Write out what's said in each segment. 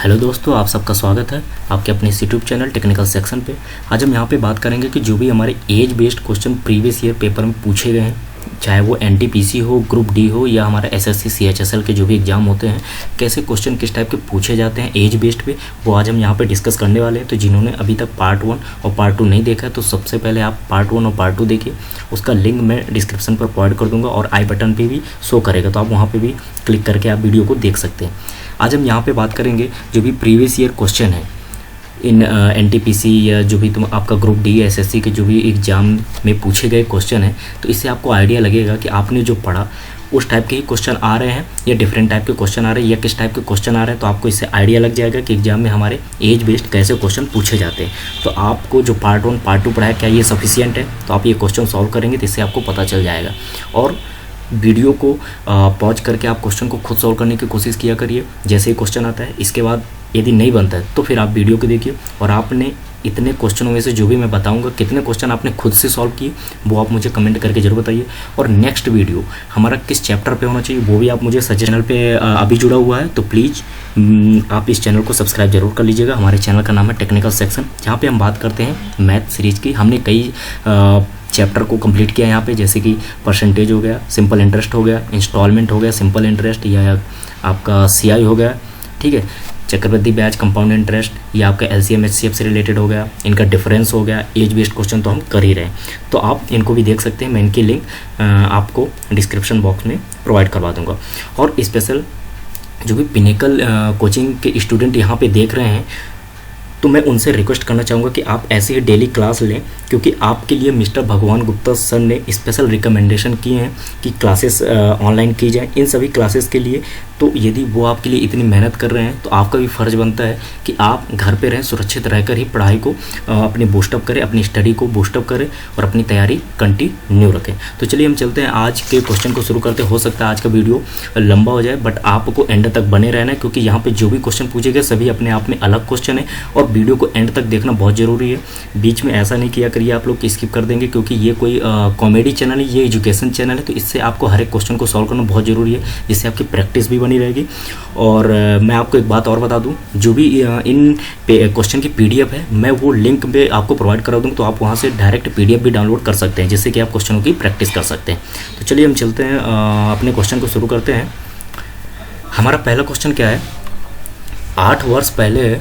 Hello दोस्तों, आप सबका स्वागत है आपके अपने इस यूट्यूब चैनल टेक्निकल सेक्शन पे। आज हम यहाँ पे बात करेंगे कि जो भी हमारे age based question previous year paper में पूछे गए हैं, चाहे वो एनटीपीसी हो, ग्रुप डी हो या हमारा एसएससी सीएचएसएल के जो भी एग्जाम होते हैं, कैसे क्वेश्चन किस टाइप के पूछे जाते हैं एज बेस्ड पे, वो आज हम यहाँ पे डिस्कस करने वाले हैं। तो जिन्होंने अभी तक पार्ट 1 और पार्ट 2 नहीं देखा है, तो सबसे पहले आप पार्ट 1 और पार्ट 2 देखिए। उसका लिंक मैं डिस्क्रिप्शन पर प्रोवाइड कर दूँगा और आई बटन पर भी शो करेगा, तो आप वहाँ पर भी क्लिक करके आप वीडियो को देख सकते हैं। आज हम यहाँ पे बात करेंगे जो भी प्रीवियस ईयर क्वेश्चन है इन एनटीपीसी या जो भी आपका ग्रुप डी एसएससी के जो भी एग्ज़ाम में पूछे गए क्वेश्चन है, तो इससे आपको आइडिया लगेगा कि आपने जो पढ़ा उस टाइप के ही क्वेश्चन आ रहे हैं या डिफरेंट टाइप के क्वेश्चन आ रहे हैं या किस टाइप के क्वेश्चन आ रहे हैं। तो आपको इससे आइडिया लग जाएगा कि एग्जाम में हमारे एज बेस्ड कैसे क्वेश्चन पूछे जाते हैं। तो आपको जो पार्ट 1 पार्ट 2 पढ़ा है, क्या ये सफिशिएंट है? तो आप ये क्वेश्चन सॉल्व करेंगे तो इससे आपको पता चल जाएगा। और वीडियो को पॉज करके आप क्वेश्चन को खुद सॉल्व करने की कोशिश किया करिए जैसे ही क्वेश्चन आता है। इसके बाद यदि नहीं बनता है तो फिर आप वीडियो को देखिए और आपने इतने क्वेश्चनों में से जो भी मैं बताऊंगा कितने क्वेश्चन आपने खुद से सॉल्व किए वो आप मुझे कमेंट करके जरूर बताइए। और नेक्स्ट वीडियो हमारा किस चैप्टर पे होना चाहिए वो भी आप मुझे सजेस्ट चैनल पे अभी जुड़ा हुआ है, तो प्लीज़ आप इस चैनल को सब्सक्राइब जरूर कर लीजिएगा। हमारे चैनल का नाम है टेक्निकल सेक्शन, जहाँ पर हम बात करते हैं मैथ सीरीज़ की। हमने कई चैप्टर को कंप्लीट किया यहाँ पे, जैसे कि परसेंटेज हो गया, सिंपल इंटरेस्ट हो गया, इंस्टॉलमेंट हो गया, सिंपल इंटरेस्ट या आपका सीआई हो गया, ठीक है, चक्रवृद्धि ब्याज, कंपाउंड इंटरेस्ट, या आपका एलसीएम एचसीएफ से रिलेटेड हो गया, इनका डिफरेंस हो गया। एज बेस्ड क्वेश्चन तो हम कर ही रहे हैं, तो आप इनको भी देख सकते हैं। मैं इनकी लिंक आपको डिस्क्रिप्शन बॉक्स में प्रोवाइड करवा दूँगा। और स्पेशल जो भी पिनेकल कोचिंग के स्टूडेंट यहाँ पे देख रहे हैं, तो मैं उनसे रिक्वेस्ट करना चाहूँगा कि आप ऐसे ही डेली क्लास लें, क्योंकि आपके लिए मिस्टर भगवान गुप्ता सर ने स्पेशल रिकमेंडेशन किए हैं कि क्लासेस ऑनलाइन की जाए इन सभी क्लासेस के लिए। तो यदि वो आपके लिए इतनी मेहनत कर रहे हैं तो आपका भी फ़र्ज़ बनता है कि आप घर पे रहें, सुरक्षित रहकर ही पढ़ाई को अपनी बूस्टअप करें, अपनी स्टडी को बूस्टअप करें और अपनी तैयारी कंटिन्यू रखें। तो चलिए हम चलते हैं आज के क्वेश्चन को शुरू करते हैं। हो सकता है आज का वीडियो लंबा हो जाए, बट आपको एंड तक बने रहना है, क्योंकि यहाँ पर जो भी क्वेश्चन पूछे गए सभी अपने आप में अलग क्वेश्चन है और वीडियो को एंड तक देखना बहुत ज़रूरी है। बीच में ऐसा नहीं किया करिए आप लोग कि स्किप कर देंगे, क्योंकि ये कोई कॉमेडी चैनल है, ये एजुकेशन चैनल है, तो इससे आपको हर एक क्वेश्चन को सॉल्व करना बहुत ज़रूरी है, जिससे आपकी प्रैक्टिस भी बनी रहेगी। और मैं आपको एक बात और बता दूं, जो भी इन क्वेश्चन की पीडीएफ है मैं वो लिंक पे आपको प्रोवाइड करा दूँ, तो आप वहाँ से डायरेक्ट पीडीएफ भी डाउनलोड कर सकते हैं, जिससे कि आप क्वेश्चनों की प्रैक्टिस कर सकते हैं। तो चलिए हम चलते हैं, अपने क्वेश्चन को शुरू करते हैं। हमारा पहला क्वेश्चन क्या है? 8 वर्ष पहले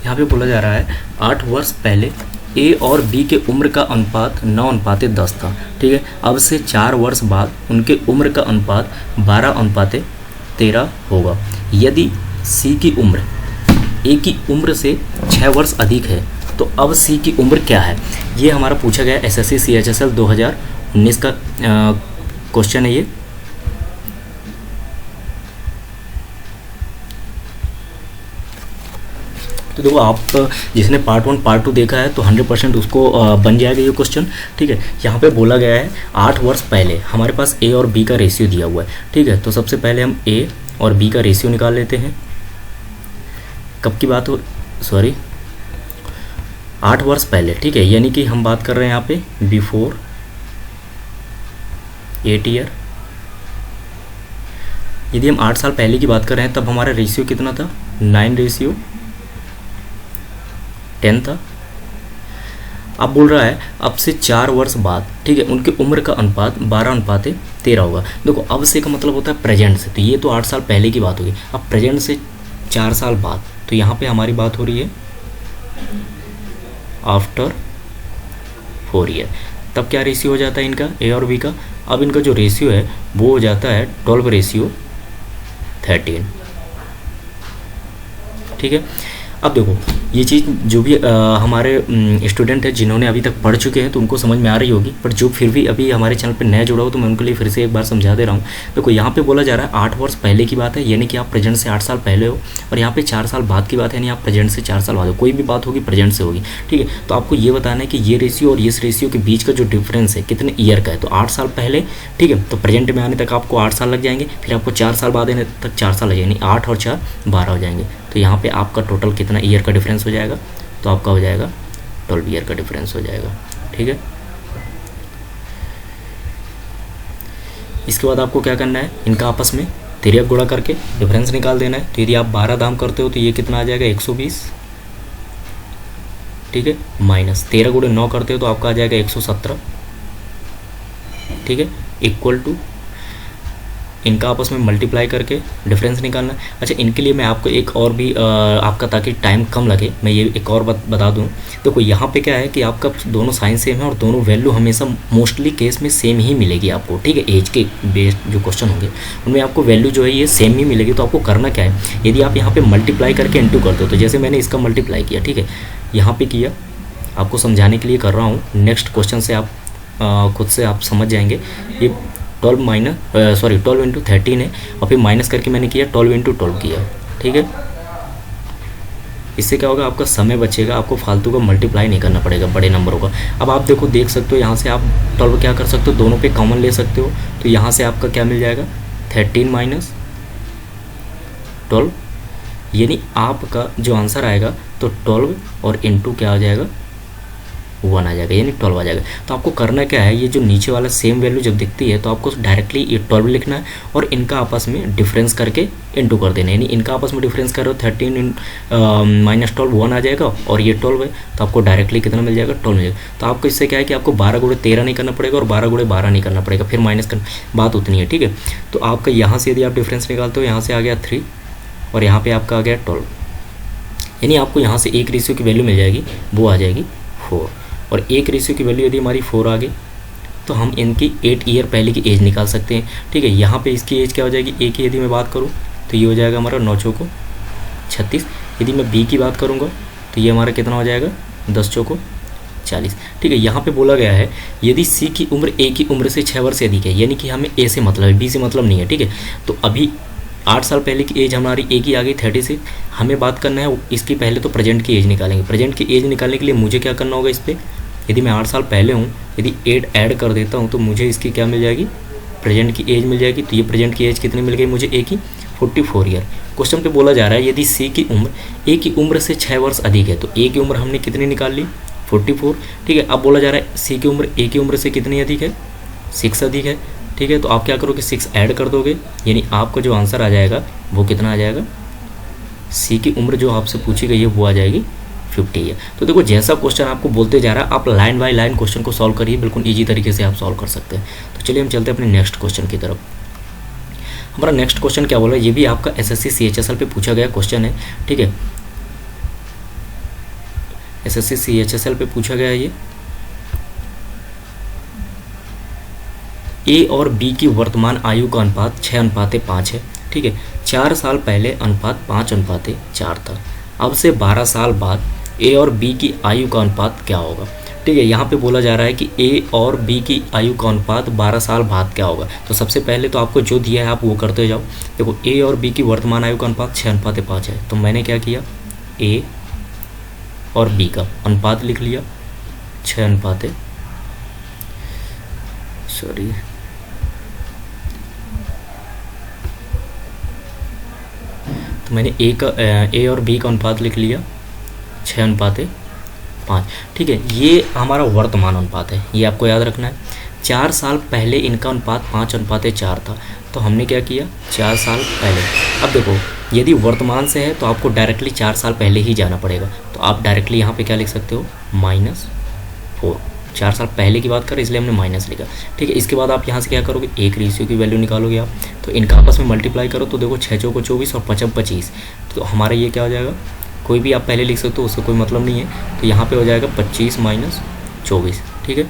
यहाँ पे बोला जा रहा है 8 वर्ष पहले ए और बी के उम्र का अनुपात 9:10 था, ठीक है। अब से 4 वर्ष बाद उनके उम्र का अनुपात 12:13 होगा। यदि सी की उम्र ए की उम्र से 6 वर्ष अधिक है तो अब सी की उम्र क्या है? ये हमारा पूछा गया एसएससी सीएचएसएल 2019 का क्वेश्चन है ये। तो देखो, आप जिसने पार्ट 1 पार्ट 2 देखा है तो 100% उसको बन जाएगा ये क्वेश्चन, ठीक है। यहाँ पे बोला गया है 8 वर्ष पहले हमारे पास ए और बी का रेशियो दिया हुआ है, ठीक है। तो सबसे पहले हम ए और बी का रेशियो निकाल लेते हैं। कब की बात हो, सॉरी 8 वर्ष पहले, ठीक है, यानी कि हम बात कर रहे हैं यहाँ पे बिफोर 8 ईयर। यदि हम 8 साल पहले की बात कर रहे हैं तब हमारा रेशियो कितना था? 9:10 था। अब बोल रहा है अब से 4 वर्ष बाद, ठीक है, उनकी उम्र का अनुपात 12:13 होगा। देखो, अब से का मतलब होता है प्रेजेंट से, तो ये तो 8 साल पहले की बात होगी। अब प्रेजेंट से 4 साल बाद, तो यहाँ पे हमारी बात हो रही है आफ्टर 4 ईयर। तब क्या रेशियो हो जाता है इनका, ए और बी का? अब इनका जो रेशियो है वो हो जाता है 12:13, ठीक है। अब देखो, ये चीज़ जो भी हमारे स्टूडेंट हैं जिन्होंने अभी तक पढ़ चुके हैं तो उनको समझ में आ रही होगी, पर जो फिर भी अभी हमारे चैनल पे नया जुड़ा हो तो मैं उनके लिए फिर से एक बार समझा दे रहा हूँ। देखो, यहाँ पे बोला जा रहा है 8 वर्ष पहले की बात है, यानी कि आप प्रेजेंट से 8 साल पहले हो, और यहाँ पे 4 साल बाद की बात है, यानी आप प्रेजेंट से 4 साल बाद हो। कोई भी बात होगी प्रेजेंट से होगी, ठीक है। तो आपको ये बताना है कि ये रेशियो और इस रेशियो के बीच का जो डिफरेंस है कितने ईयर का है, तो 8 साल पहले, ठीक है। तो प्रेजेंट में आने तक आपको 8 साल लग जाएंगे, फिर आपको 4 साल बाद आने तक 4 साल लग जाएंगे, 8 और 4 12 हो जाएंगे। तो यहाँ पे आपका टोटल कितना ईयर का डिफरेंस हो जाएगा? तो आपका हो जाएगा 12 ईयर का डिफरेंस हो जाएगा। ठीक है, इसके बाद आपको क्या करना है, इनका आपस में तिर्यक गुणा करके डिफरेंस निकाल देना है। तो यदि आप 12 दाम करते हो तो ये कितना आ जाएगा 120। ठीक है, माइनस 13 गुणे 9 करते हो तो आपका आ जाएगा 117। ठीक है, इक्वल टू इनका आपस में मल्टीप्लाई करके डिफरेंस निकालना है। अच्छा, इनके लिए मैं आपको एक और भी आपका, ताकि टाइम कम लगे, मैं ये एक और बता दूं। देखो यहाँ पे क्या है कि आपका दोनों साइन सेम है और दोनों वैल्यू हमेशा मोस्टली केस में सेम ही मिलेगी आपको। ठीक है, एज के बेस्ड जो क्वेश्चन होंगे उनमें आपको वैल्यू जो है ये सेम ही मिलेगी। तो आपको करना क्या है, यदि आप यहाँ पर मल्टीप्लाई करके इंटू करते हो, तो जैसे मैंने इसका मल्टीप्लाई किया, ठीक है, यहाँ पर किया, आपको समझाने के लिए कर रहा हूँ। नेक्स्ट क्वेश्चन से आप खुद से आप समझ जाएंगे। ये 12 इंटू 13 है और फिर माइनस करके मैंने किया 12 इंटू 12 किया। ठीक है, इससे क्या होगा, आपका समय बचेगा, आपको फालतू का मल्टीप्लाई नहीं करना पड़ेगा बड़े नंबरों का। अब आप देखो, देख सकते हो यहाँ से आप 12 क्या कर सकते हो, दोनों पे कॉमन ले सकते हो। तो यहाँ से आपका क्या मिल जाएगा 13 माइनस 12, यानी आपका जो आंसर आएगा तो 12 और इंटू क्या आ जाएगा 1 आ जाएगा, यानी 12 आ जाएगा। तो आपको करना क्या है, ये जो नीचे वाला सेम वैल्यू जब दिखती है तो आपको डायरेक्टली ये 12 लिखना है और इनका आपस में डिफरेंस करके इंटू कर देना है। यानी इनका आपस में डिफरेंस करो 13 माइनस 12 1 आ जाएगा और ये 12 है, तो आपको डायरेक्टली कितना मिल जाएगा 12 मिल जाएगा। तो आपको इससे क्या है कि आपको 12 गुणे 13 नहीं करना पड़ेगा और 12 गुणे 12 नहीं करना पड़ेगा, फिर माइनस करना, बात उतनी है। ठीक है, तो आपका यहाँ से यदि आप डिफरेंस निकालते हो, यहाँ से आ गया 3 और यहाँ पर आपका आ गया 12, यानी आपको यहाँ से एक रेशियो की वैल्यू मिल जाएगी, वो आ जाएगी 4। और एक रेशियो की वैल्यू यदि हमारी 4 आ गई तो हम इनकी 8 ईयर पहले की एज निकाल सकते हैं। ठीक है, यहाँ पे इसकी एज क्या हो जाएगी, ए की यदि मैं बात करूँ तो ये हो जाएगा हमारा 9 चौको 36। यदि मैं बी की बात करूँगा तो ये हमारा कितना हो जाएगा 10 चौको 40। ठीक है, यहाँ पे बोला गया है यदि सी की उम्र ए की उम्र से 6 वर्ष से अधिक है, यानी कि हमें ए से मतलब है, बी से मतलब नहीं है। ठीक है, तो अभी 8 साल पहले की एज हमारी ए की आ गई 36, हमें बात करना है इसकी, पहले तो प्रेजेंट की एज निकालेंगे। प्रेजेंट की एज निकालने के लिए मुझे क्या करना होगा, इस पर यदि मैं 8 साल पहले हूँ, यदि 8 ऐड कर देता हूँ तो मुझे इसकी क्या मिल जाएगी, प्रेजेंट की एज मिल जाएगी। तो ये प्रेजेंट की एज कितनी मिल गई मुझे, ए की 44 ईयर। क्वेश्चन पे बोला जा रहा है यदि सी की उम्र ए की उम्र से 6 वर्ष अधिक है, तो ए की उम्र हमने कितनी निकाल ली 44। ठीक है, अब बोला जा रहा है सी की उम्र ए की उम्र से कितनी अधिक है, 6 अधिक है। ठीक है, तो आप क्या करोगे 6 ऐड कर दोगे, यानी आपका जो आंसर आ जाएगा वो कितना आ जाएगा, सी की उम्र जो आपसे पूछी गई है वो आ जाएगी 50 है। तो देखो, जैसा क्वेश्चन आपको बोलते जा रहा है आप लाइन बाय लाइन क्वेश्चन को सॉल्व करिए, बिल्कुल ईजी तरीके से आप सॉल्व कर सकते हैं। तो चलिए हम चलते हैं अपने नेक्स्ट क्वेश्चन की तरफ। हमारा नेक्स्ट क्वेश्चन क्या बोल रहा है, ये भी आपका एसएससी सीएचएसएल पे पूछा गया क्वेश्चन है। ठीक है, एसएससी सीएचएसएल पे पूछा गया ये, ए और बी की वर्तमान आयु का अनुपात 6:5 है। ठीक है, 4 साल पहले अनुपात 5:4 था। अब से 12 साल बाद ए और बी की आयु का अनुपात क्या होगा। ठीक है, यहाँ पे बोला जा रहा है कि ए और बी की आयु का अनुपात 12 साल बाद क्या होगा। तो सबसे पहले तो आपको जो दिया है आप वो करते जाओ। देखो, ए और बी की वर्तमान आयु का अनुपात 6:5 है, तो मैंने क्या किया, ए और बी का अनुपात लिख लिया 6:, सॉरी तो मैंने ए और बी का अनुपात लिख लिया 6:5। ठीक है, ये हमारा वर्तमान अनुपात है, ये आपको याद रखना है। 4 साल पहले इनका अनुपात 5:4 था, तो हमने क्या किया 4 साल पहले। अब देखो, यदि वर्तमान से है तो आपको डायरेक्टली 4 साल पहले ही जाना पड़ेगा, तो आप डायरेक्टली यहाँ पे क्या लिख सकते हो -4। 4 साल पहले की बात करें इसलिए हमने माइनस लिखा। ठीक है, इसके बाद आप यहाँ से क्या करोगे, एक रेशियो की वैल्यू निकालोगे आप, तो इनका आपस में मल्टीप्लाई करो तो देखो 6 चौको 24 और 5 25, तो हमारा ये क्या हो जाएगा, कोई भी आप पहले लिख सकते हो, उससे कोई मतलब नहीं है। तो यहाँ पे हो जाएगा 25 - 24। ठीक है,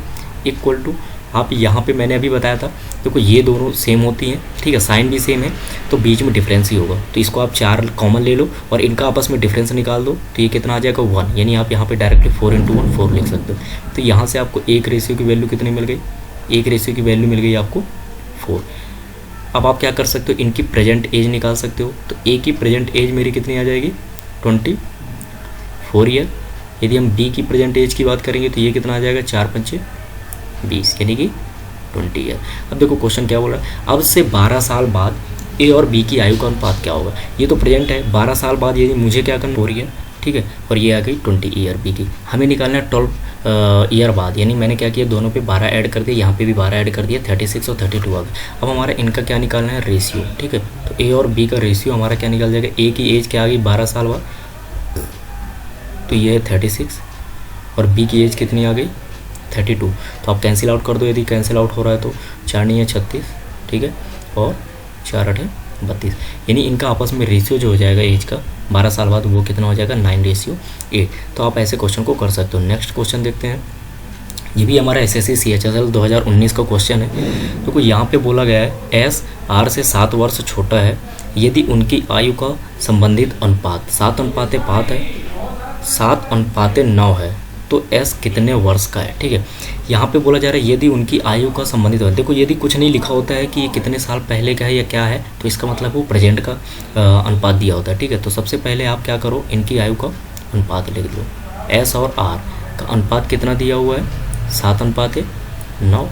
इक्वल टू आप यहाँ पे मैंने अभी बताया था, देखो ये दोनों सेम होती हैं। ठीक है, साइन भी सेम है, तो बीच में डिफरेंस ही होगा। तो इसको आप 4 कॉमन ले लो और इनका आपस में डिफरेंस निकाल दो, तो ये कितना आ जाएगा 1, यानी आप यहाँ पे डायरेक्टली 4 × 1 4 लिख सकते हो। तो यहाँ से आपको एक रेशियो की वैल्यू कितनी मिल गई, एक रेशियो की वैल्यू मिल गई आपको 4। अब आप क्या कर सकते हो, इनकी प्रेजेंट एज निकाल सकते हो। तो ए की प्रेजेंट एज मेरी कितनी आ जाएगी 24 ईयर। यदि हम बी की प्रेजेंट एज की बात करेंगे तो ये कितना आ जाएगा 4 × 5 = 20, यानी कि 20 ईयर। अब देखो क्वेश्चन क्या बोल रहा है, अब से 12 साल बाद ए और बी की आयु का अनुपात क्या होगा। ये तो प्रेजेंट है, 12 साल बाद यदि मुझे क्या करना 4 ईयर, ठीक है, और ये आ गई 20 ईयर बी की। हमें निकालना है 12 ईयर बाद, यानी मैंने क्या किया, दोनों पे 12 ऐड कर दिया, यहाँ पे भी 12 ऐड कर दिया, 36 और 32 आ गए। अब हमारा इनका क्या निकालना है, रेशियो। ठीक है, तो ए और बी का रेशियो हमारा क्या निकल जाएगा, ए की एज क्या आ गई 12 साल बाद, तो ये है 36, और बी की एज कितनी आ गई 32। तो आप कैंसिल आउट कर दो, यदि कैंसिल आउट हो रहा है तो 4 नहीं है 36, ठीक है, और 4 8 32, यानी इनका आपस में रेशियो जो हो जाएगा एज का 12 साल बाद, वो कितना हो जाएगा 9:8। तो आप ऐसे क्वेश्चन को कर सकते हो। नेक्स्ट क्वेश्चन देखते हैं, ये भी हमारा SSC CHSL 2019 का क्वेश्चन है। तो यहाँ पे बोला गया है एस आर से 7 वर्ष छोटा है यदि उनकी आयु का संबंधित अनुपात 7:5 है, 7:9 है, तो एस कितने वर्ष का है। ठीक है, यहाँ पे बोला जा रहा है यदि उनकी आयु का संबंधित है। देखो यदि कुछ नहीं लिखा होता है कि ये कितने साल पहले का है या क्या है, तो इसका मतलब वो प्रेजेंट का अनुपात दिया होता है। ठीक है, तो सबसे पहले आप क्या करो, इनकी आयु का अनुपात लिख दो। एस और आर का अनुपात कितना दिया हुआ है, 7:9,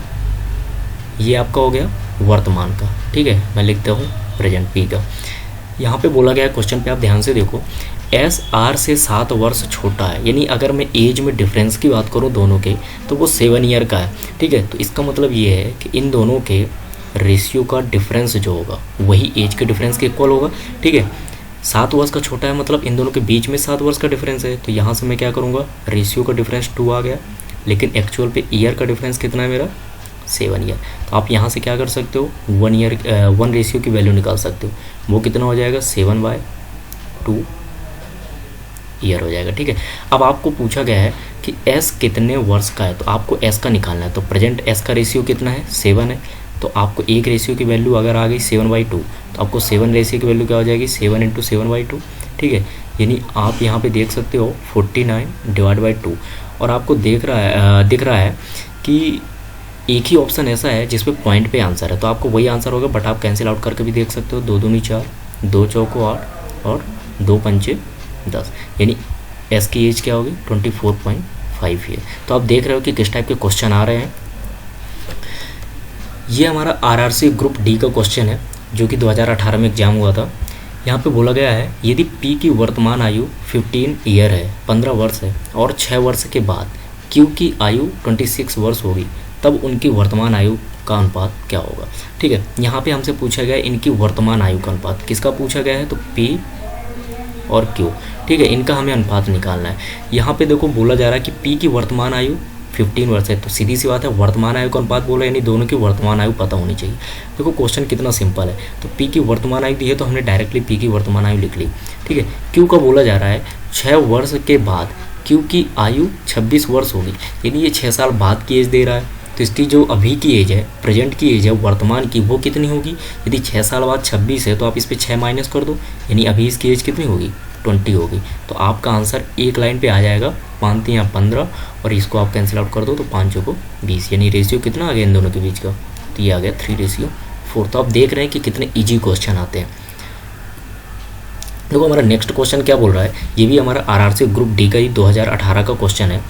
ये आपका हो गया वर्तमान का। ठीक है, मैं लिखता हूँ प्रेजेंट पी का। यहाँ पे बोला गया है क्वेश्चन पे, आप ध्यान से देखो, एस आर से 7 वर्ष छोटा है, यानी अगर मैं एज में डिफरेंस की बात करूँ दोनों के, तो वो 7 ईयर का है। ठीक है, तो इसका मतलब ये है कि इन दोनों के रेशियो का डिफरेंस जो होगा वही एज के डिफरेंस के इक्वल होगा। ठीक है, 7 वर्ष का छोटा है, मतलब इन दोनों के बीच में 7 वर्ष का डिफरेंस है, तो यहाँ से मैं क्या करूँगा, रेशियो का डिफरेंस 2 आ गया, लेकिन एक्चुअल पे ईयर का डिफरेंस कितना है मेरा 7 ईयर। तो आप यहाँ से क्या कर सकते हो, 1 रेशियो की वैल्यू निकाल सकते हो, वो कितना हो जाएगा 7/2 ईयर हो जाएगा। ठीक है, अब आपको पूछा गया है कि एस कितने वर्ष का है, तो आपको एस का निकालना है। तो प्रेजेंट एस का रेशियो कितना है 7 है, तो आपको एक रेशियो की वैल्यू अगर आ गई 7/2, तो आपको 7 रेशियो की वैल्यू क्या हो जाएगी 7 × 7/2। ठीक है, यानी आप यहाँ पे देख सकते हो 49/2, और आपको दिख रहा है कि एक ही ऑप्शन ऐसा है जिसपे पॉइंट पे आंसर है, तो आपको वही आंसर होगा, बट आप कैंसिल आउट करके भी देख सकते हो। 2 दूनी 4, 2 चौको 8 और 2 पंचे 10, यानी एस की एज क्या होगी 24.5 ईयर। तो आप देख रहे हो कि किस टाइप के क्वेश्चन आ रहे हैं। ये हमारा RRC ग्रुप डी का क्वेश्चन है, जो कि 2018 में एग्जाम हुआ था। यहाँ पे बोला गया है यदि पी की वर्तमान आयु 15 ईयर है, 15 वर्ष है, और 6 वर्ष के बाद क्यू की आयु 26 वर्ष होगी, तब उनकी वर्तमान आयु का अनुपात क्या होगा। ठीक है, यहाँ पे हमसे पूछा गया है इनकी वर्तमान आयु का अनुपात, किसका पूछा गया है, तो पी और क्यू। ठीक है, इनका हमें अनुपात निकालना है। यहाँ पे देखो बोला जा रहा है कि पी की वर्तमान आयु 15 वर्ष है, तो सीधी सी बात है वर्तमान आयु का अनुपात बोला, यानी दोनों की वर्तमान आयु पता होनी चाहिए। देखो क्वेश्चन कितना सिंपल है, तो पी की वर्तमान आयु दी है तो हमने डायरेक्टली पी की वर्तमान आयु लिख ली। ठीक है, क्यू का बोला जा रहा है 6 वर्ष के बाद क्यू की आयु 26 वर्ष होगी, यानी ये 6 साल बाद की एज दे रहा है, तो इसकी जो अभी की एज है, प्रेजेंट की एज है वर्तमान की, वो कितनी होगी। यदि 6 साल बाद 26 है तो आप इस पर 6 माइनस कर दो, यानी अभी इसकी एज कितनी होगी 20 होगी। तो आपका आंसर एक लाइन पे आ जाएगा 5 × 15, और इसको आप कैंसिल आउट कर दो तो 5 को 20, यानी रेशियो कितना आ गया इन दोनों के बीच का, तो ये आ गया 3:4। तो आप देख रहे हैं कि कितने ईजी क्वेश्चन आते हैं। देखो हमारा नेक्स्ट क्वेश्चन क्या बोल रहा है, ये भी हमारा RRC ग्रुप डी का ही 2018 का क्वेश्चन है।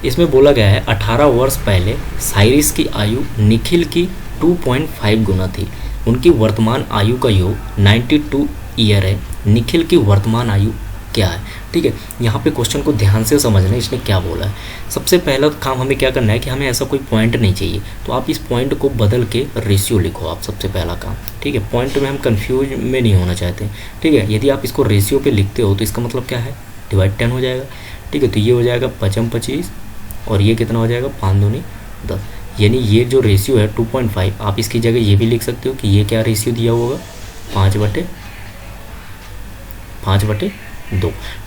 इसमें बोला गया है 18 वर्ष पहले साइरिस की आयु निखिल की 2.5 गुना थी, उनकी वर्तमान आयु का योग 92 ईयर है, निखिल की वर्तमान आयु क्या है। ठीक है, यहाँ पे क्वेश्चन को ध्यान से समझना है, इसने क्या बोला है। सबसे पहला काम हमें क्या करना है कि हमें ऐसा कोई पॉइंट नहीं चाहिए, तो आप इस पॉइंट को बदल के रेशियो लिखो, आप सबसे पहला काम। ठीक है, पॉइंट में हम कंफ्यूज में नहीं होना चाहते। ठीक है, यदि आप इसको रेशियो पे लिखते हो तो इसका मतलब क्या है, डिवाइड 10 हो जाएगा। ठीक है, तो ये हो जाएगा 5 × 25, और ये कितना हो जाएगा 5 दूनी 10, यानी ये जो रेशियो है 2.5, आप इसकी जगह ये भी लिख सकते हो कि ये क्या रेशियो दिया होगा 5/2।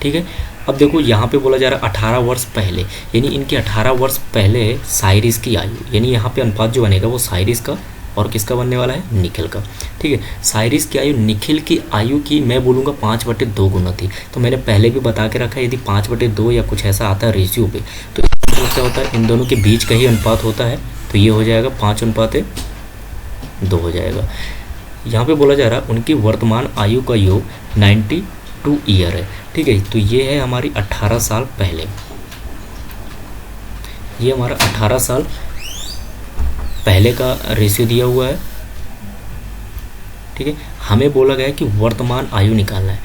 ठीक है, अब देखो यहाँ पे बोला जा रहा है 18 वर्ष पहले, यानी इनकी 18 वर्ष पहले साइरिस की आयु, यानी यहाँ पे अनुपात जो बनेगा वो साइरिस का और किसका बनने वाला है, निखिल का। ठीक है, साइरिस की आयु निखिल की आयु की मैं बोलूँगा 5/2 गुना थी। तो मैंने पहले भी बता के रखा है, यदि 5/2 या कुछ ऐसा आता है रेशियो पे, तो क्या होता है, इन दोनों के बीच का ही अनुपात होता है, तो ये हो जाएगा 5/2 हो जाएगा। यहाँ पे बोला जा रहा है उनकी वर्तमान आयु का योग 92 ईयर है। ठीक है, तो ये है हमारी 18 साल पहले, ये हमारा 18 साल पहले का रेशियो दिया हुआ है। ठीक है, हमें बोला गया है कि वर्तमान आयु निकालना है।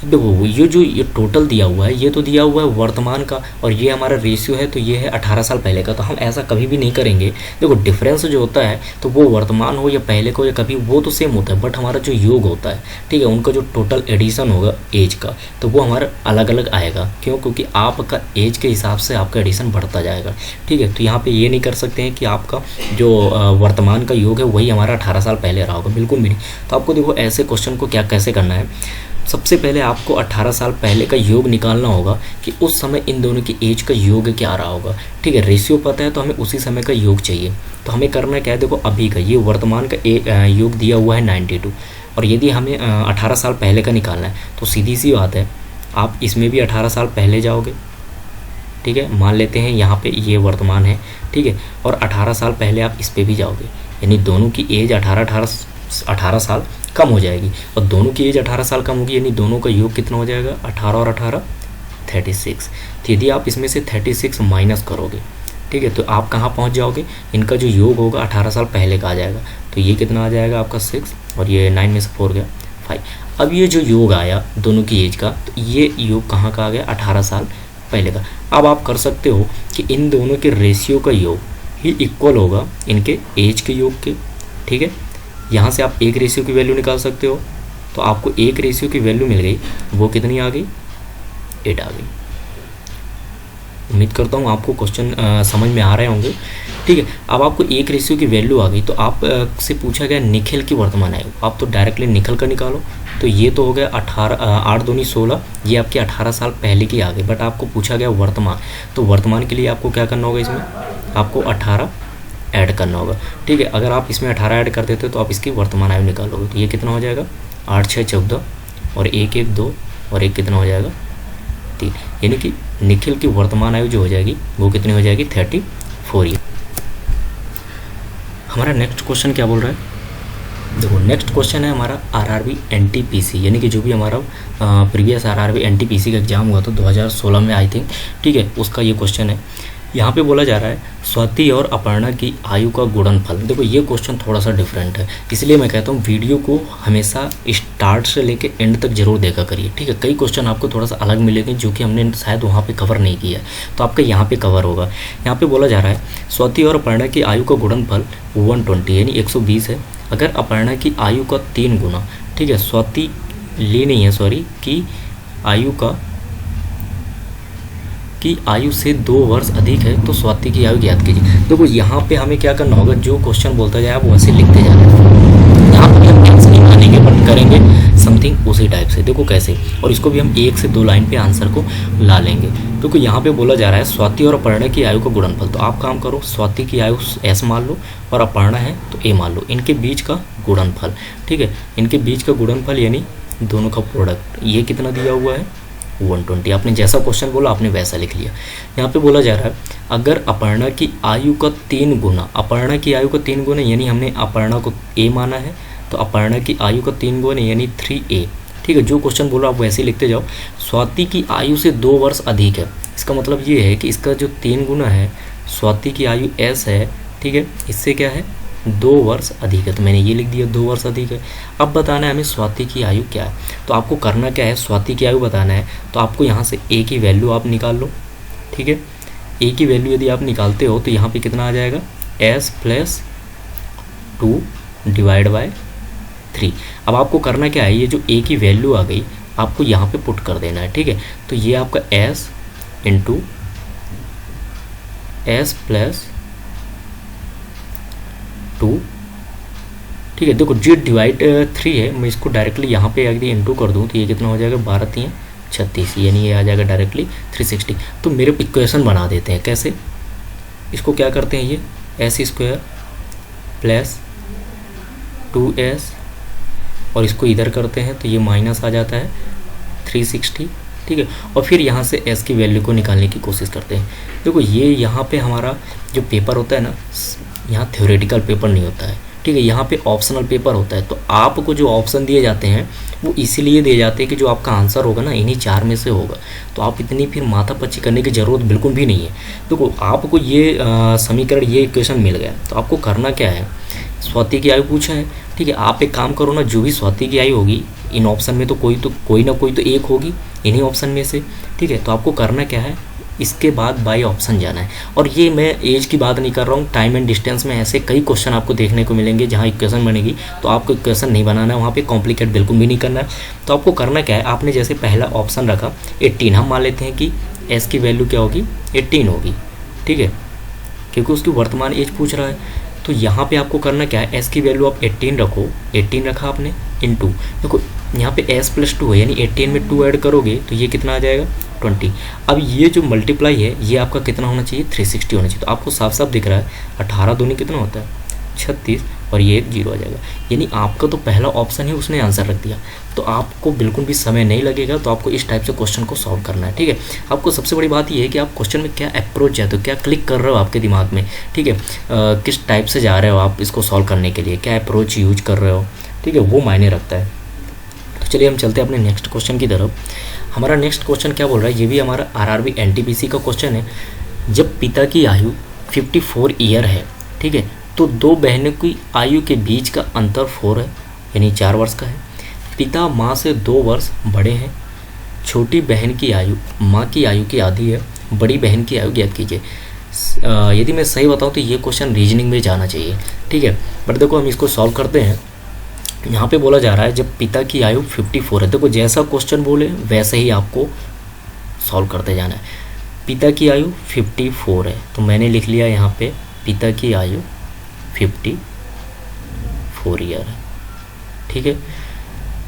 देखो ये टोटल दिया हुआ है, ये तो दिया हुआ है वर्तमान का, और ये हमारा रेशियो है तो ये है 18 साल पहले का। तो हम ऐसा कभी भी नहीं करेंगे। देखो डिफरेंस जो होता है तो वो वर्तमान हो या पहले को या कभी, वो तो सेम होता है, बट हमारा जो योग होता है, ठीक है, उनका जो टोटल एडिशन होगा एज का, तो वो हमारा अलग अलग आएगा। क्यों? क्योंकि आपका एज के हिसाब से आपका एडिशन बढ़ता जाएगा, ठीक है। तो यहाँ पे ये नहीं कर सकते हैं कि आपका जो वर्तमान का योग है वही हमारा 18 साल पहले रहा होगा, बिल्कुल भी नहीं। तो आपको देखो ऐसे क्वेश्चन को क्या कैसे करना है, सबसे पहले आपको 18 साल पहले का योग निकालना होगा कि उस समय इन दोनों की एज का योग क्या रहा होगा, ठीक है। रेशियो पता है तो हमें उसी समय का योग चाहिए। तो हमें करना क्या है, देखो अभी का ये वर्तमान का योग दिया हुआ है 92, और यदि हमें 18 साल पहले का निकालना है तो सीधी सी बात है, आप इसमें भी 18 साल पहले जाओगे, ठीक है। मान लेते हैं यहाँ पे ये वर्तमान है, ठीक है, और 18 साल पहले आप इस पर भी जाओगे, यानी दोनों की एज 18 साल कम हो जाएगी, और दोनों की एज 18 साल कम होगी, यानी दोनों का योग कितना हो जाएगा, 18 और 18 36। तो यदि आप इसमें से 36 माइनस करोगे, ठीक है, तो आप कहाँ पहुँच जाओगे, इनका जो योग होगा 18 साल पहले का आ जाएगा। तो ये कितना आ जाएगा आपका 6, और ये 9 में से 4 गया 5। अब ये जो योग आया दोनों की एज का, तो ये योग कहाँ का आ गया, 18 साल पहले का। अब आप कर सकते हो कि इन दोनों के रेशियो का योग ही इक्वल होगा इनके एज के योग के, ठीक है। यहाँ से आप एक रेशियो की वैल्यू निकाल सकते हो, तो आपको एक रेशियो की वैल्यू मिल गई, वो कितनी आ गई, 8 आ गई। उम्मीद करता हूँ आपको क्वेश्चन समझ में आ रहे होंगे, ठीक है। अब आपको एक रेशियो की वैल्यू आ गई, तो आप से पूछा गया निखिल की वर्तमान आयु, आप तो डायरेक्टली निखिल का निकालो। तो ये तो हो गया 8 दूनी 16, ये आपकी 18 साल पहले की आ गई, बट आपको पूछा गया वर्तमान, तो वर्तमान के लिए आपको क्या करना होगा, इसमें आपको 18 ऐड करना होगा, ठीक है। अगर आप इसमें 18 ऐड कर देते तो आप इसकी वर्तमान आयु निकालोगे, तो ये कितना हो जाएगा, 8 6 14, और 1 1 2, और एक कितना हो जाएगा 3, यानी कि निखिल की वर्तमान आयु जो हो जाएगी वो कितनी हो जाएगी, 34 ईयर। हमारा नेक्स्ट क्वेश्चन क्या बोल रहा है, देखो नेक्स्ट क्वेश्चन है हमारा आरआरबी एनटीपीसी, यानी कि जो भी हमारा प्रीवियस आरआरबी एनटीपीसी का एग्जाम हुआ था 2016 में आई थिंक, ठीक है, उसका ये क्वेश्चन है। यहाँ पे बोला जा रहा है स्वाति और अपर्णा की आयु का गुणनफल। देखो ये क्वेश्चन थोड़ा सा डिफरेंट है, इसलिए मैं कहता हूँ वीडियो को हमेशा स्टार्ट से लेके एंड तक जरूर देखा करिए, ठीक है। कई क्वेश्चन आपको थोड़ा सा अलग मिलेंगे जो कि हमने शायद वहाँ पे कवर नहीं किया है, तो आपका यहाँ पे कवर होगा। यहाँ पे बोला जा रहा है स्वाति और अपर्णा की आयु का गुणनफल 120 यानी 120 है। अगर अपर्णा की आयु का 3 गुना, ठीक है, स्वाति ली नहीं है सॉरी, की आयु से 2 वर्ष अधिक है तो स्वाति की आयु ज्ञात कीजिए। देखो यहाँ पे हमें क्या करना होगा, जो क्वेश्चन बोलता जाए आप वैसे लिखते जाना है। यहाँ पे हम टेंस नहीं मानेंगे बट करेंगे समथिंग उसी टाइप से। देखो कैसे, और इसको भी हम 1 से 2 लाइन पे आंसर को ला लेंगे। तो यहाँ पे बोला जा रहा है स्वाति और अपर्णा की आयु का गुणनफल, तो आप काम करो, स्वाति की आयु S मान लो और अपर्णा है तो A मान लो, इनके बीच का गुणनफल, ठीक है, इनके बीच का गुणनफल यानी दोनों का प्रोडक्ट, ये कितना दिया हुआ है 120। आपने जैसा क्वेश्चन बोला आपने वैसा लिख लिया। यहाँ पे बोला जा रहा है अगर अपर्णा की आयु का 3 गुना, अपर्णा की आयु का 3 गुना, यानी हमने अपर्णा को A माना है तो अपर्णा की आयु का 3 गुना यानी 3A, ठीक है। जो क्वेश्चन बोला आप वैसे लिखते जाओ। स्वाति की आयु से 2 वर्ष अधिक है, इसका मतलब ये है कि इसका जो 3 गुना है, स्वाति की आयु S है, ठीक है, इससे क्या है 2 वर्ष अधिक है, तो मैंने ये लिख दिया 2 वर्ष अधिक है। अब बताना है हमें स्वाति की आयु क्या है, तो आपको करना क्या है, स्वाति की आयु बताना है तो आपको यहाँ से A की वैल्यू आप निकाल लो, ठीक है। A की वैल्यू यदि आप निकालते हो तो यहाँ पे कितना आ जाएगा, S + 2 डिवाइड बाय 3। अब आपको करना क्या है, ये जो A की वैल्यू आ गई आपको यहाँ पे पुट कर देना है, ठीक है। तो ये आपका S + S + 2, ठीक है। देखो जी डिवाइड 3 है, मैं इसको डायरेक्टली यहाँ पे यदि इंटू कर दूँ तो ये कितना हो जाएगा 12 3 36, यानी ये आ जाएगा डायरेक्टली 360। तो मेरे इक्वेशन बना देते हैं, कैसे, इसको क्या करते हैं, ये S² + 2S और इसको इधर करते हैं तो ये माइनस आ जाता है 360, ठीक है। और फिर यहाँ से S की वैल्यू को निकालने की कोशिश करते हैं। देखो ये यहाँ पे हमारा जो पेपर होता है ना, यहाँ थ्योरेटिकल पेपर नहीं होता है, ठीक है, यहाँ पे ऑप्शनल पेपर होता है। तो आपको जो ऑप्शन दिए जाते हैं वो इसीलिए दिए जाते हैं कि जो आपका आंसर होगा ना इन्हीं 4 में से होगा, तो आप इतनी फिर माथापच्ची करने की ज़रूरत बिल्कुल भी नहीं है। देखो आपको ये समीकरण, ये इक्वेशन मिल गया, तो आपको करना क्या है, स्वाति की आयु पूछा है, ठीक है। आप एक काम करो ना, जो भी स्वाति की आयु होगी इन ऑप्शन में तो कोई ना कोई तो एक होगी इन्हीं ऑप्शन में से, ठीक है। तो आपको करना क्या है, इसके बाद बाई ऑप्शन जाना है। और ये मैं एज की बात नहीं कर रहा हूँ, टाइम एंड डिस्टेंस में ऐसे कई क्वेश्चन आपको देखने को मिलेंगे जहाँ इक्वेशन बनेगी, तो आपको इक्वेशन नहीं बनाना है, वहाँ पे कॉम्प्लिकेट बिल्कुल भी नहीं करना है। तो आपको करना क्या है, आपने जैसे पहला ऑप्शन रखा 18, हम मान लेते हैं कि एस की वैल्यू क्या होगी, 18 होगी, ठीक है, क्योंकि उसकी वर्तमान एज पूछ रहा है। तो यहाँ पे आपको करना क्या है, एस की वैल्यू आप 18 रखो, 18 रखा आपने इनटू, देखो यहाँ पे s + 2 है, यानी 18 में 2 ऐड करोगे तो ये कितना आ जाएगा, 20। अब ये जो मल्टीप्लाई है ये आपका कितना होना चाहिए, 360 होना चाहिए। तो आपको साफ साफ दिख रहा है 18 दूनी कितना होता है, 36, और ये 0 आ जाएगा। यानी आपका तो पहला ऑप्शन ही उसने आंसर रख दिया, तो आपको बिल्कुल भी समय नहीं लगेगा। तो आपको इस टाइप से क्वेश्चन को सॉल्व करना है, ठीक है। आपको सबसे बड़ी बात ये है कि आप क्वेश्चन में क्या अप्रोच है, तो क्या क्लिक कर रहे हो आपके दिमाग में, ठीक है, किस टाइप से जा रहे हो आप इसको सॉल्व करने के लिए, क्या अप्रोच यूज कर रहे हो, ठीक है, वो मायने रखता है। तो चलिए हम चलते हैं अपने नेक्स्ट क्वेश्चन की तरफ। हमारा नेक्स्ट क्वेश्चन क्या बोल रहा है, ये भी हमारा आरआरबी एनटीपीसी का क्वेश्चन है। जब पिता की आयु 54 ईयर है, ठीक है, तो दो बहनों की आयु के बीच का अंतर 4 है, यानी 4 वर्ष का है। पिता माँ से 2 वर्ष बड़े हैं। छोटी बहन की आयु माँ की आयु की आधी है। बड़ी बहन की आयु ज्ञात कीजिए। यदि मैं सही बताऊँ तो ये क्वेश्चन रीजनिंग में जाना चाहिए, ठीक है, बट देखो हम इसको सॉल्व करते हैं। यहाँ पे बोला जा रहा है जब पिता की आयु 54 है, देखो जैसा क्वेश्चन बोले वैसे ही आपको सॉल्व करते जाना है। पिता की आयु 54 है, तो मैंने लिख लिया यहाँ पे पिता की आयु 54 ईयर है, ठीक है।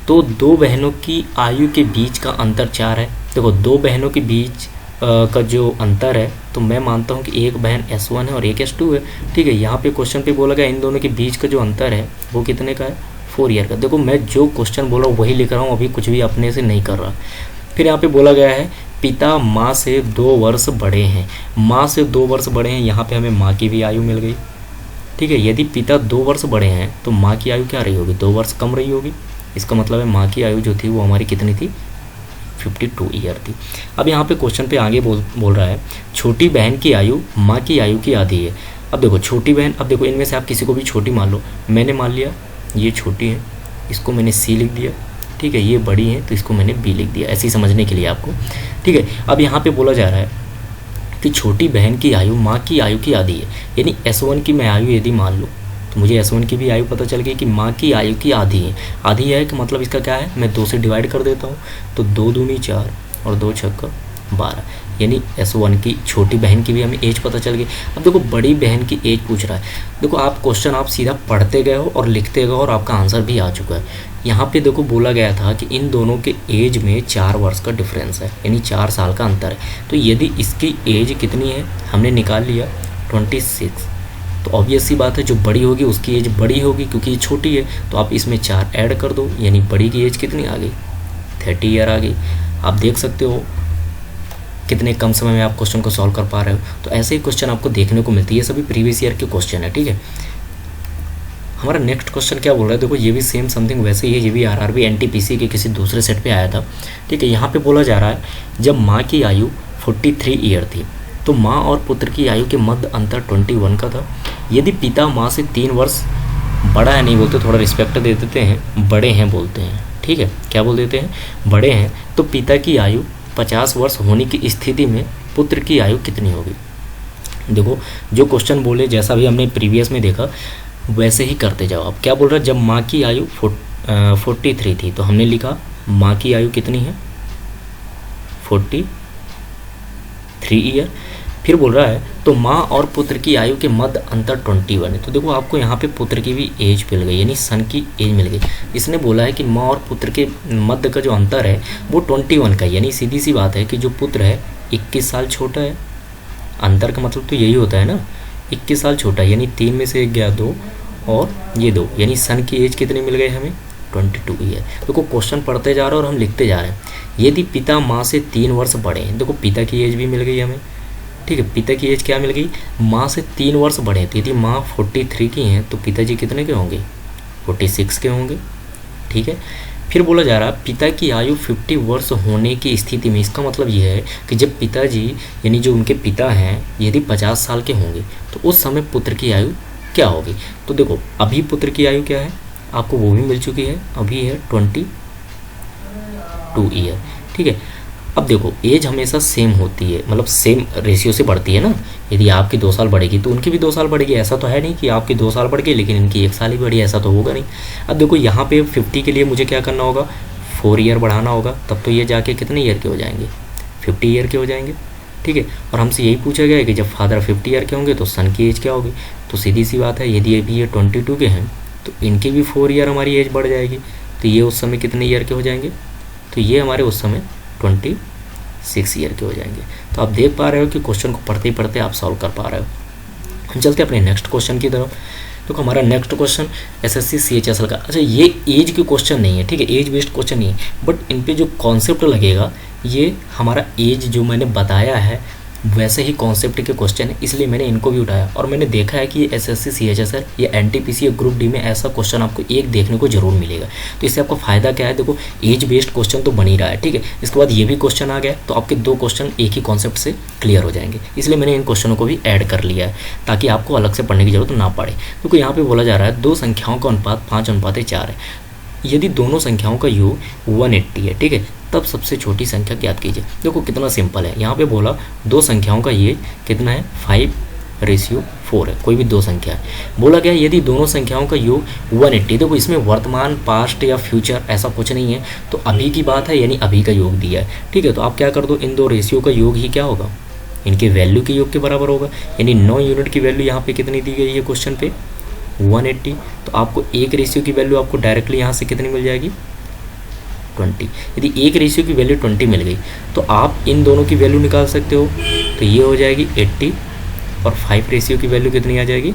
तो दो बहनों की आयु के बीच का अंतर 4 है। देखो दो बहनों के बीच का जो अंतर है, तो मैं मानता हूँ कि एक बहन S1 है और एक S2 है, ठीक है। यहाँ पे क्वेश्चन पे बोला गया इन दोनों के बीच का जो अंतर है वो कितने का है, 4 ईयर का। देखो मैं जो क्वेश्चन बोल रहा हूँ वही लिख रहा हूँ, अभी कुछ भी अपने से नहीं कर रहा। फिर यहाँ पे बोला गया है पिता माँ से 2 वर्ष बड़े हैं। माँ से 2 वर्ष बड़े हैं, यहाँ पे हमें माँ की भी आयु मिल गई, ठीक है। यदि पिता 2 वर्ष बड़े हैं तो माँ की आयु क्या रही होगी, 2 वर्ष कम रही होगी। इसका मतलब है माँ की आयु जो थी वो हमारी कितनी थी, 52 ईयर थी। अब यहाँ पे क्वेश्चन पे आगे बोल रहा है छोटी बहन की आयु माँ की आयु की आधी है। अब देखो छोटी बहन, अब देखो इनमें से आप किसी को भी छोटी मान लो। मैंने मान लिया ये छोटी है, इसको मैंने C लिख दिया, ठीक है। ये बड़ी है तो इसको मैंने B लिख दिया, ऐसे ही समझने के लिए आपको, ठीक है। अब यहाँ पे बोला जा रहा है कि छोटी बहन की आयु माँ की आयु की आधी है, यानी S1 की मैं आयु यदि मान लूँ तो मुझे S1 की भी आयु पता चल गई कि माँ की आयु की आधी है। आधी है कि मतलब इसका क्या है, मैं 2 से डिवाइड कर देता हूँ, तो 2 दूनी 4 और 2 छक्का 12, यानी S1 की छोटी बहन की भी हमें एज पता चल गई। अब देखो बड़ी बहन की एज पूछ रहा है। देखो आप क्वेश्चन आप सीधा पढ़ते गए हो और लिखते गए और आपका आंसर भी आ चुका है। यहाँ पे देखो बोला गया था कि इन दोनों के एज में 4 वर्ष का डिफरेंस है, यानी 4 साल का अंतर है। तो यदि इसकी एज कितनी है, हमने निकाल लिया 26, तो ऑब्वियस सी बात है जो बड़ी होगी उसकी एज बड़ी होगी, क्योंकि ये छोटी है। तो आप इसमें 4 ऐड कर दो, यानी बड़ी की एज कितनी आ गई, 30 ईयर आ गई। आप देख सकते हो कितने कम समय में आप क्वेश्चन को सॉल्व कर पा रहे हो। तो ऐसे ही क्वेश्चन आपको देखने को मिलती है, सभी प्रीवियस ईयर के क्वेश्चन है, ठीक है। हमारा नेक्स्ट क्वेश्चन क्या बोल रहा है, देखो ये भी सेम समथिंग वैसे ही है, ये भी आरआरबी एनटीपीसी के किसी दूसरे सेट पे आया था, ठीक है। यहाँ पे बोला जा रहा है जब माँ की आयु 43 ईयर थी तो माँ और पुत्र की आयु के मध्य अंतर 21 का था। यदि पिता माँ से 3 वर्ष बड़ा है, नहीं बोलते, थोड़ा रिस्पेक्ट दे देते हैं, बड़े हैं बोलते हैं, ठीक है, क्या बोल देते हैं, बड़े हैं, तो पिता की आयु 50 वर्ष होने की स्थिति में पुत्र की आयु कितनी होगी। देखो जो क्वेश्चन बोले जैसा भी हमने प्रीवियस में देखा वैसे ही करते जाओ। आप क्या बोल रहे हैं, जब माँ की आयु 43 थी तो हमने लिखा माँ की आयु कितनी है, 43 ईयर। फिर बोल रहा है तो माँ और पुत्र की आयु के मध्य अंतर 21 है। तो देखो आपको यहाँ पे पुत्र की भी एज मिल गई, यानी सन की एज मिल गई। इसने बोला है कि माँ और पुत्र के मध्य का जो अंतर है वो 21 का है, यानी सीधी सी बात है कि जो पुत्र है 21 साल छोटा है। अंतर का मतलब तो यही होता है ना, 21 साल छोटा है, यानी 3 में से 1 गया 2 और ये 2, यानी सन की एज कितनी मिल गई हमें, 22 ईयर। देखो क्वेश्चन पढ़ते जा रहे हैं और हम लिखते जा रहे हैं। यदि पिता माँ से 3 वर्ष बड़े हैं, देखो पिता की एज भी मिल गई हमें, ठीक है। पिता की एज क्या मिल गई, माँ से 3 वर्ष बड़े हैं। तो यदि माँ 43 की हैं तो पिताजी कितने के होंगे, 46 के होंगे, ठीक है। फिर बोला जा रहा है पिता की आयु 50 वर्ष होने की स्थिति में, इसका मतलब ये है कि जब पिताजी यानी जो उनके पिता हैं यदि 50 साल के होंगे तो उस समय पुत्र की आयु क्या होगी। तो देखो अभी पुत्र की आयु क्या है, आपको वो भी मिल चुकी है, अभी है 2 ईयर। ठीक है, अब देखो एज हमेशा सेम होती है, मतलब सेम रेशियो से बढ़ती है ना। यदि आपकी 2 साल बढ़ेगी तो उनकी भी 2 साल बढ़ेगी, ऐसा तो है नहीं कि आपकी 2 साल बढ़ गई लेकिन इनकी 1 साल ही बढ़ी, ऐसा तो होगा नहीं। अब देखो यहाँ पे 50 के लिए मुझे क्या करना होगा, 4 ईयर बढ़ाना होगा, तब तो ये जाके कितने ईयर के हो जाएंगे, 50 ईयर के हो जाएंगे। ठीक है, और हमसे यही पूछा गया है कि जब फादर 50 ईयर के होंगे तो सन की एज क्या होगी। तो सीधी सी बात है, यदि अभी ये 22 के हैं तो इनके भी 4 ईयर हमारी एज बढ़ जाएगी, तो ये उस समय कितने ईयर के हो जाएंगे, तो ये हमारे उस समय 26 ईयर के हो जाएंगे। तो आप देख पा रहे हो कि क्वेश्चन को पढ़ते ही पढ़ते आप सॉल्व कर पा रहे हो। हम चलते हैं अपने नेक्स्ट क्वेश्चन की तरफ। तो हमारा नेक्स्ट क्वेश्चन एसएससी सीएचएसएल का, अच्छा ये एज के क्वेश्चन नहीं है, ठीक है, एज बेस्ड क्वेश्चन नहीं है, बट इन पे जो कॉन्सेप्ट लगेगा ये हमारा एज जो मैंने बताया है वैसे ही कॉन्सेप्ट के क्वेश्चन है, इसलिए मैंने इनको भी उठाया। और मैंने देखा है कि एसएससी सीएचएसएल या एनटीपीसी या ग्रुप डी में ऐसा क्वेश्चन आपको एक देखने को जरूर मिलेगा। तो इससे आपको फायदा क्या है, देखो एज बेस्ड क्वेश्चन तो बन ही रहा है, ठीक है, इसके बाद ये भी क्वेश्चन आ गया तो आपके 2 क्वेश्चन एक ही कॉन्सेप्ट से क्लियर हो जाएंगे, इसलिए मैंने इन क्वेश्चनों को भी ऐड कर लिया है ताकि आपको अलग से पढ़ने की जरूरत ना पड़े। क्योंकि यहाँ पे बोला जा रहा है 2 संख्याओं का अनुपात 5:4 है, यदि दोनों संख्याओं का योग 180 है, ठीक है, तब सबसे छोटी संख्या ज्ञात कीजिए। देखो कितना सिंपल है, यहाँ पे बोला 2 संख्याओं का ये कितना है 5:4 है, कोई भी 2 संख्या है। बोला गया यदि दोनों संख्याओं का योग 180, देखो इसमें वर्तमान, पास्ट या फ्यूचर ऐसा कुछ नहीं है, तो अभी की बात है यानी अभी का योग दिया है। ठीक है, तो आप क्या कर दो, इन 2 रेशियो का योग ही क्या होगा, इनके वैल्यू के योग के बराबर होगा। यानी 9 यूनिट की वैल्यू यहाँ पे कितनी दी गई है क्वेश्चन पे 180, तो आपको एक रेशियो की वैल्यू आपको डायरेक्टली यहाँ से कितनी मिल जाएगी 20। यदि एक रेशियो की वैल्यू 20 मिल गई तो आप इन दोनों की वैल्यू निकाल सकते हो, तो ये हो जाएगी 80 और 5 रेशियो की वैल्यू कितनी आ जाएगी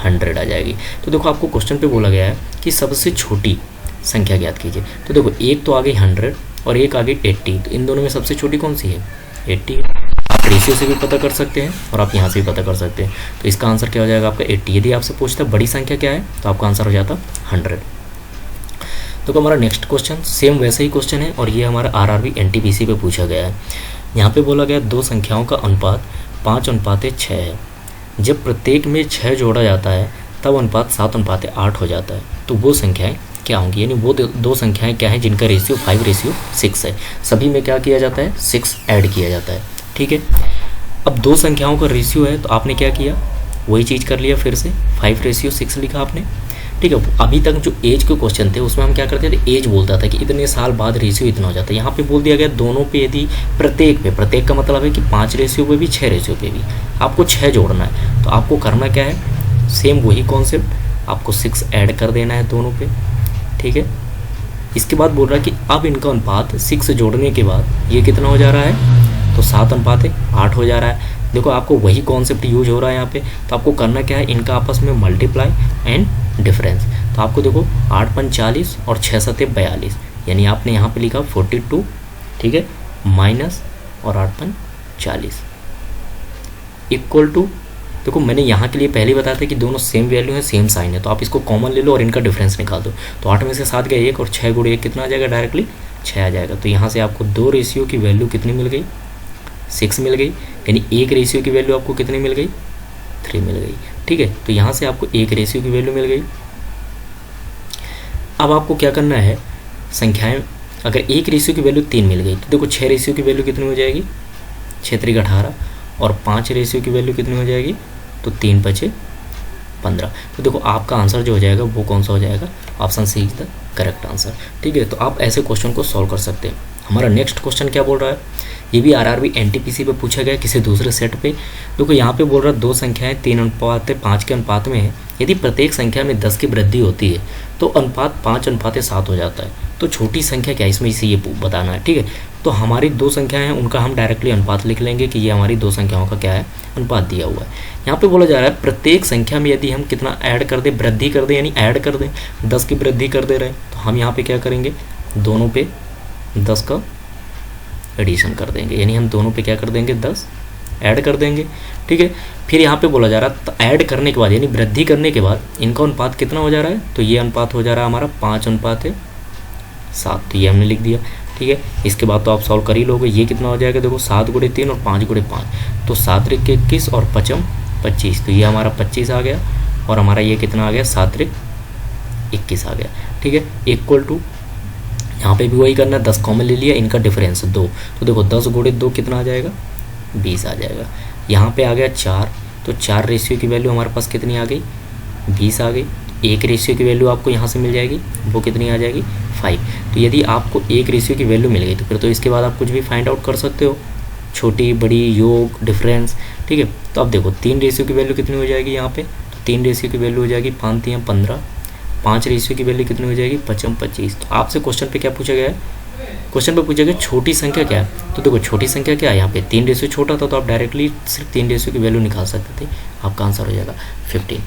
100 आ जाएगी। तो देखो आपको क्वेश्चन पे बोला गया है कि सबसे छोटी संख्या ज्ञात कीजिए। तो देखो एक तो आ गई 100 और एक आ गई 80, तो इन दोनों में सबसे छोटी कौन सी है 80। आप रेशियो से भी पता कर सकते हैं और आप यहाँ से भी पता कर सकते हैं, तो इसका आंसर क्या हो जाएगा आपका 80। यदि आपसे पूछता है बड़ी संख्या क्या है तो आपका आंसर हो जाता 100। तो हमारा नेक्स्ट क्वेश्चन सेम वैसे ही क्वेश्चन है और ये हमारा आरआरबी एनटीपीसी पे पूछा गया है। यहाँ पे बोला गया 2 संख्याओं का अनुपात 5:6 है, जब प्रत्येक में 6 जोड़ा जाता है तब अनुपात 7:8 हो जाता है, तो वो संख्याएं क्या होंगी। यानी वो 2 संख्याएं क्या हैं जिनका रेशियो 5:6 है, सभी में क्या किया जाता है 6 ऐड किया जाता है। ठीक है, अब 2 संख्याओं का रेशियो है तो आपने क्या किया, वही चीज़ कर लिया, फिर से 5:6 लिखा आपने। ठीक है, अभी तक जो एज के क्वेश्चन थे उसमें हम क्या करते थे, एज बोलता था कि इतने साल बाद रेशियो इतना हो जाता है। यहाँ पे बोल दिया गया दोनों पे, यदि प्रत्येक का मतलब है कि 5 रेशियो पे भी 6 रेशियो पे भी आपको 6 जोड़ना है, तो आपको करना क्या है, सेम वही कॉन्सेप्ट, आपको 6 ऐड कर देना है दोनों पे। ठीक है, इसके बाद बोल रहा है कि अब इनका अनुपात 6 जोड़ने के बाद ये कितना हो जा रहा है, तो 7:8 हो जा रहा है। देखो आपको वही कॉन्सेप्ट यूज हो रहा है यहाँ पे, तो आपको करना क्या है, इनका आपस में मल्टीप्लाई एंड डिफरेंस। तो आपको देखो 8:40 और 6×7=42, यानी आपने यहाँ पे लिखा 42, ठीक है, माइनस और 8:40 इक्वल टू, देखो मैंने यहाँ के लिए पहले ही बताया था कि दोनों सेम वैल्यू है, सेम साइन है, तो आप इसको कॉमन ले लो और इनका डिफरेंस निकाल दो। तो 8 में से 7 गया 1 और 6 × 1 कितना आ जाएगा, डायरेक्टली 6 आ जाएगा। तो यहाँ से आपको 2 रेशियो की वैल्यू कितनी मिल गई, 6 मिल गई, यानी एक रेशियो की वैल्यू आपको कितनी मिल गई, 3 मिल गई। ठीक है, तो यहाँ से आपको एक रेशियो की वैल्यू मिल गई। अब आपको क्या करना है, संख्याएं अगर एक रेशियो की वैल्यू 3 मिल गई तो देखो 6 रेशियो की वैल्यू कितनी हो जाएगी, 6×3=18 और 5 रेशियो की वैल्यू कितनी हो जाएगी, तो 3×5=15। तो देखो आपका आंसर जो हो जाएगा वो कौन सा हो जाएगा, option C is the correct answer. ठीक है, तो आप ऐसे क्वेश्चन को सॉल्व कर सकते हैं। हमारा नेक्स्ट क्वेश्चन क्या बोल रहा है, ये भी आरआरबी एनटीपीसी पे पूछा गया किसी दूसरे सेट पे। देखो यहाँ पे बोल रहा है 2 संख्याएं 3:5 के अनुपात में है, यदि प्रत्येक संख्या में 10 की वृद्धि होती है तो अनुपात 5:7 हो जाता है। तो छोटी संख्या क्या है, इसमें इसे ये बताना है। ठीक है, तो हमारी 2 संख्याएं हैं उनका हम डायरेक्टली अनुपात लिख लेंगे कि ये हमारी 2 संख्याओं का क्या है, अनुपात दिया हुआ है। यहाँ पे बोला जा रहा है प्रत्येक संख्या में यदि हम कितना ऐड कर दें, वृद्धि कर दें, यानी ऐड कर दें, 10 की वृद्धि कर दे रहे हैं, तो हम यहाँ पे क्या करेंगे, दोनों पे 10 का एडिशन कर देंगे, यानी हम दोनों पे क्या कर देंगे 10 ऐड कर देंगे। ठीक है, फिर यहाँ पे बोला जा रहा है तो ऐड करने के बाद यानी वृद्धि करने के बाद इनका अनुपात कितना हो जा रहा है, तो ये अनुपात हो जा रहा है हमारा 5:7, तो ये हमने लिख दिया। ठीक है, इसके बाद तो आप सॉल्व कर ही लोगे, ये कितना हो जाएगा, देखो 7×3 और 5×5, तो 7×21 और 5×25, तो ये हमारा 25 आ गया और हमारा ये कितना आ गया 7×21 आ गया। ठीक है, इक्वल टू यहाँ पे भी वही करना है, 10 कॉमन ले लिया, इनका डिफरेंस 2, तो देखो 10 गुणे 2 कितना आ जाएगा, 20 आ जाएगा। यहाँ पे आ गया 4, तो 4 रेशियो की वैल्यू हमारे पास कितनी आ गई, 20 आ गई। एक रेशियो की वैल्यू आपको यहाँ से मिल जाएगी, वो कितनी आ जाएगी, 5। तो यदि आपको एक रेशियो की वैल्यू मिल गई तो फिर तो इसके बाद आप कुछ भी फाइंड आउट कर सकते हो, छोटी बड़ी योग डिफरेंस, ठीक है। तो अब देखो 3 रेशियो की वैल्यू कितनी हो जाएगी यहाँ पे, तो 3 रेशियो की वैल्यू हो जाएगी 5 3 15, 5 रेशियो की वैल्यू कितनी हो जाएगी 5 25। तो आपसे क्वेश्चन पे क्या पूछा गया है, क्वेश्चन पे पूछा गया छोटी संख्या क्या है, तो देखो छोटी संख्या क्या है, यहाँ पे 3 रेशियो छोटा था तो आप डायरेक्टली सिर्फ 3 रेशियो की वैल्यू निकाल सकते थे, आपका आंसर हो जाएगा 15।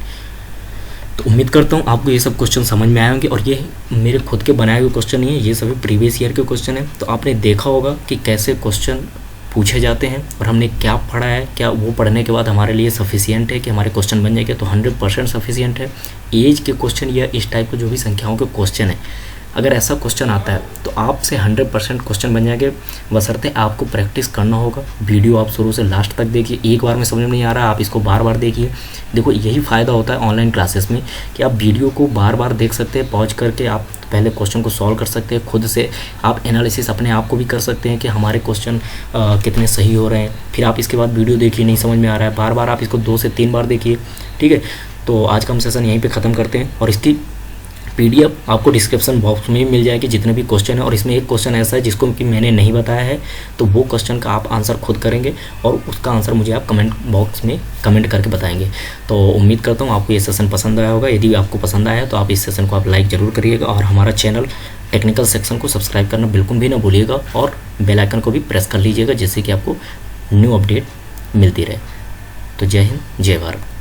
तो उम्मीद करता हूँ आपको ये सब क्वेश्चन समझ में आए होंगे, और ये मेरे खुद के बनाए हुए क्वेश्चन नहीं है, ये सभी प्रीवियस ईयर के क्वेश्चन हैं। तो आपने देखा होगा कि कैसे क्वेश्चन पूछे जाते हैं और हमने क्या पढ़ा है, क्या वो पढ़ने के बाद हमारे लिए सफिशिएंट है कि हमारे क्वेश्चन बन जाएंगे, तो 100% सफिशिएंट है। एज के क्वेश्चन या इस टाइप के जो भी संख्याओं के क्वेश्चन है, अगर ऐसा क्वेश्चन आता है तो आपसे 100% क्वेश्चन बन जाएंगे, बशर्ते आपको प्रैक्टिस करना होगा। वीडियो आप शुरू से लास्ट तक देखिए, एक बार में समझ में नहीं आ रहा आप इसको बार बार देखिए। देखो यही फ़ायदा होता है ऑनलाइन क्लासेस में कि आप वीडियो को बार बार देख सकते हैं, पॉज करके आप पहले क्वेश्चन को सॉल्व कर सकते हैं, खुद से आप एनालिसिस अपने आप को भी कर सकते हैं कि हमारे क्वेश्चन कितने सही हो रहे हैं। फिर आप इसके बाद वीडियो देखिए, नहीं समझ में आ रहा है, बार बार आप इसको 2 से 3 बार देखिए, ठीक है। तो आज का हम सेशन यहीं पे ख़त्म करते हैं, और इसकी PDF आपको डिस्क्रिप्शन बॉक्स में मिल जाएगी जितने भी क्वेश्चन है। और इसमें एक क्वेश्चन ऐसा है जिसको कि मैंने नहीं बताया है, तो वो क्वेश्चन का आप आंसर खुद करेंगे और उसका आंसर मुझे आप कमेंट बॉक्स में कमेंट करके बताएंगे। तो उम्मीद करता हूँ आपको ये सेशन पसंद आया होगा। यदि आपको पसंद आया तो आप इस सेशन को आप लाइक ज़रूर करिएगा, और हमारा चैनल टेक्निकल सेक्शन को सब्सक्राइब करना बिल्कुल भी ना भूलिएगा, और बेल आइकन को भी प्रेस कर लीजिएगा जिससे कि आपको न्यू अपडेट मिलती रहे। तो जय हिंद, जय भारत।